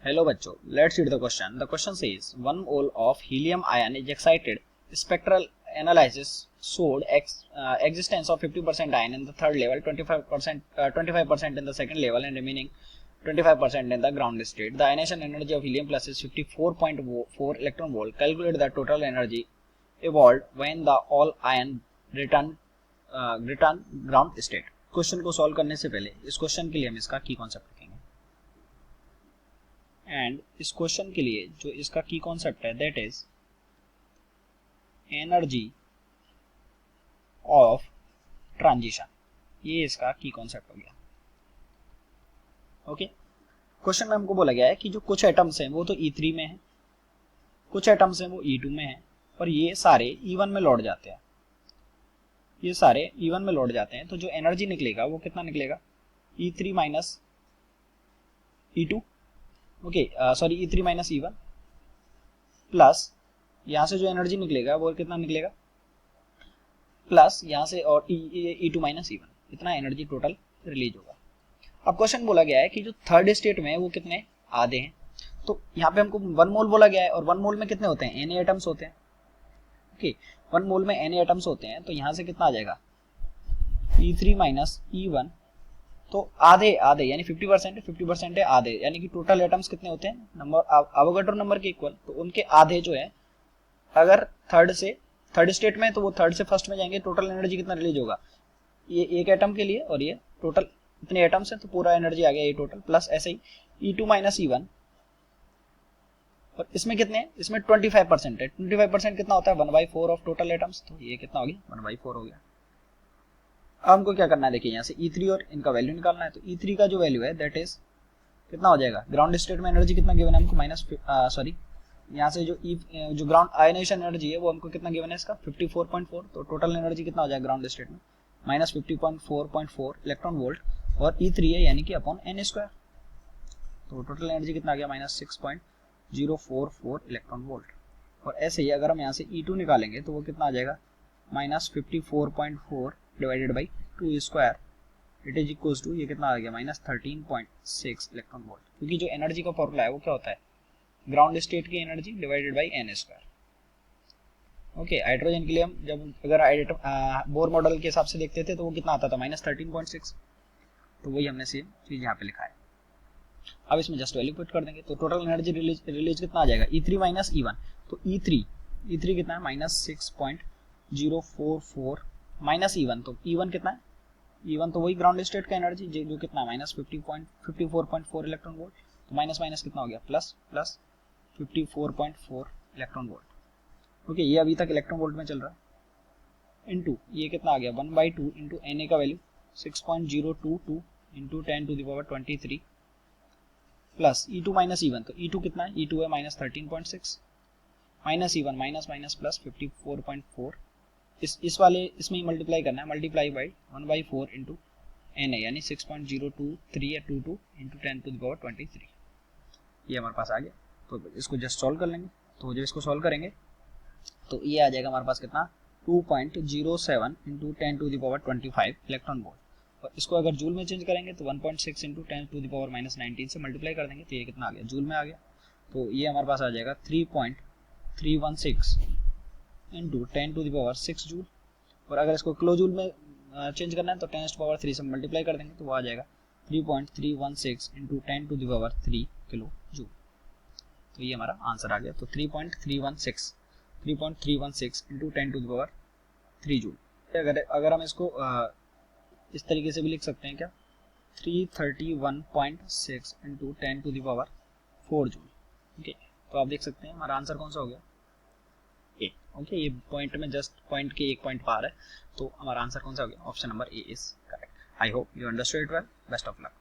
Hello बच्चों, let's read the question. The question says 1 mole of helium ion is excited. Spectral analysis showed existence of 50% ion in the third level, 25% in the second level, and remaining 25% in the ground state. The ionization energy of helium plus is 54.4 electron volt. Calculate the total energy evolved when the all ion return ground state. Question को solve करने से पहले इस question के लिए हम इसका की कॉन्सेप्ट लिखेंगे एंड इस क्वेश्चन के लिए जो इसका की कॉन्सेप्ट है that is energy of transition. ये इसका की कॉन्सेप्ट हो गया। ओके, क्वेश्चन में हमको बोला गया है कि जो कुछ एटम्स हैं वो तो E3 में है, कुछ एटम्स हैं वो E2 में है, और ये सारे E1 में लौट जाते हैं। ये सारे E1 में लौट जाते हैं तो जो एनर्जी निकलेगा वो कितना निकलेगा, E3 minus E2, okay sorry E3 minus E1 plus यहाँ से जो एनर्जी निकलेगा वो कितना निकलेगा, प्लस यहाँ से और E2 माइनस E1, इतना एनर्जी टोटल रिलीज होगा। अब क्वेश्चन बोला गया है कि जो थर्ड स्टेट में है वो कितने आधे हैं, तो यहाँ पे हमको 1 मोल बोला गया है और 1 मोल में कितने होते हैं, Na एटम्स होते हैं। ओके, 1 मोल में Na एटम्स होते हैं तो यहाँ से कितना आ जाएगा, E3 माइनस E1, तो आधे आधे यानी 50% है, 50% है आधे, यानी कि टोटल एटम्स कितने होते हैं, नंबर एवोगाड्रो नंबर के इक्वल, तो उनके आधे जो है अगर थर्ड स्टेट में तो वो थर्ड से फर्स्ट में जाएंगे, टोटल एनर्जी कितना रिलीज होगा, ये एक एटम के लिए और ये टोटल इतने एटम्स हैं तो पूरा एनर्जी आ गया ये टोटल, प्लस ऐसे ही E2 माइनस E1, और इसमें कितने हैं, इसमें 25% है, 25% कितना होता है 1/4 ऑफ टोटल एटम्स, तो ये कितना हो गया 1/4 हो गया। अब हमको क्या करना है, देखिए यहाँ से E3 और इनका वैल्यू निकालना है, तो E3 का जो वैल्यू है दैट इज कितना हो जाएगा, ग्राउंड स्टेट में एनर्जी कितना गिवन है हमको माइनस सॉरी यहाँ से जो ग्राउंड आयनाइजेशन एनर्जी है वो हमको कितना गिवन है इसका 54.4, तो टोटल एनर्जी कितना हो जाएगा ग्राउंड स्टेट में माइनस 50.4.4 इलेक्ट्रॉन वोल्ट, और E3 है यानी कि अपॉन n स्क्वायर, तो टोटल एनर्जी कितना आ गया माइनस 6.044 इलेक्ट्रॉन वोल्ट। और ऐसे ही अगर हम यहाँ से E2 निकालेंगे तो वो कितना आ जाएगा minus 54.4 divided by 2 square, it is equals to ये कितना आ गया माइनस 13.6 इलेक्ट्रॉन वोल्ट, क्योंकि जो एनर्जी का फॉर्मूला है वो क्या होता है ग्राउंड स्टेट की energy divided by n square. Okay, hydrogen के लिए हम जब अगर बोर मॉडल के हिसाब से देखते थे तो वो कितना आता था माइनस 13.6, तो वही हमने सेम चीज यहाँ पे लिखा है। अब इसमें जस्ट वैल्यू पुट कर देंगे तो टोटल एनर्जी रिलीज कितना आ जाएगा E3 माइनस E1, तो E3 कितना है माइनस 6.044 माइनस E1, तो E1 कितना है, E1 तो वही ग्राउंड स्टेट का एनर्जी जो कितना माइनस 54.4 इलेक्ट्रॉन वोल्ट, तो माइनस माइनस कितना हो गया प्लस 54.4 इलेक्ट्रॉन वोल्ट। ओके, ये अभी तक इलेक्ट्रॉन वोल्ट में चल रहा है, इनटू ये कितना आ गया 1/2 इंटू Na का value 6.022 into 10⁻23 plus E2 minus E1, तो E2 कितना है, E2 है minus 13.6 minus E1 minus minus plus 54.4, इस वाले इसमें ही मल्टीप्लाई करना है, मल्टीप्लाई बाई 1/4 इंटू Na यानी 6.023 या 22 इंटू 10⁻23, ये हमारे पास आ गया। तो इसको जस्ट सॉल्व कर लेंगे, तो जब इसको सॉल्व करेंगे तो ये आ जाएगा हमारे पास कितना 2.07 इंटू 10⁻25 इलेक्ट्रॉन वोल्ट, और इसको अगर जूल में चेंज करेंगे तो 1.6 इंटू 10⁻−19 से मल्टीप्लाई कर देंगे तो ये कितना आ गया जूल में आ गया, तो ये हमारे पास आ जाएगा 3.316 इंटू 10⁻6 जूल, और अगर इसको किलो जूल में चेंज करना है तो 10⁻3 से मल्टीप्लाई कर देंगे तो वो आ जाएगा 3.316 इंटू 10⁻3 किलो जूल, तो ये हमारा आंसर आ गया। तो 3.316 इंटू 10⁻3 जूल। अगर हम इसको इस तरीके से भी लिख सकते हैं क्या, 331.6 इंटू 10⁻4 जूल। ओके, तो आप देख सकते हैं हमारा आंसर कौन सा हो गया ए। ओके, ये पॉइंट में जस्ट पॉइंट के एक पॉइंट पार है, तो हमारा आंसर कौन सा हो गया, option number A is correct. I hope you understood it well, best of luck.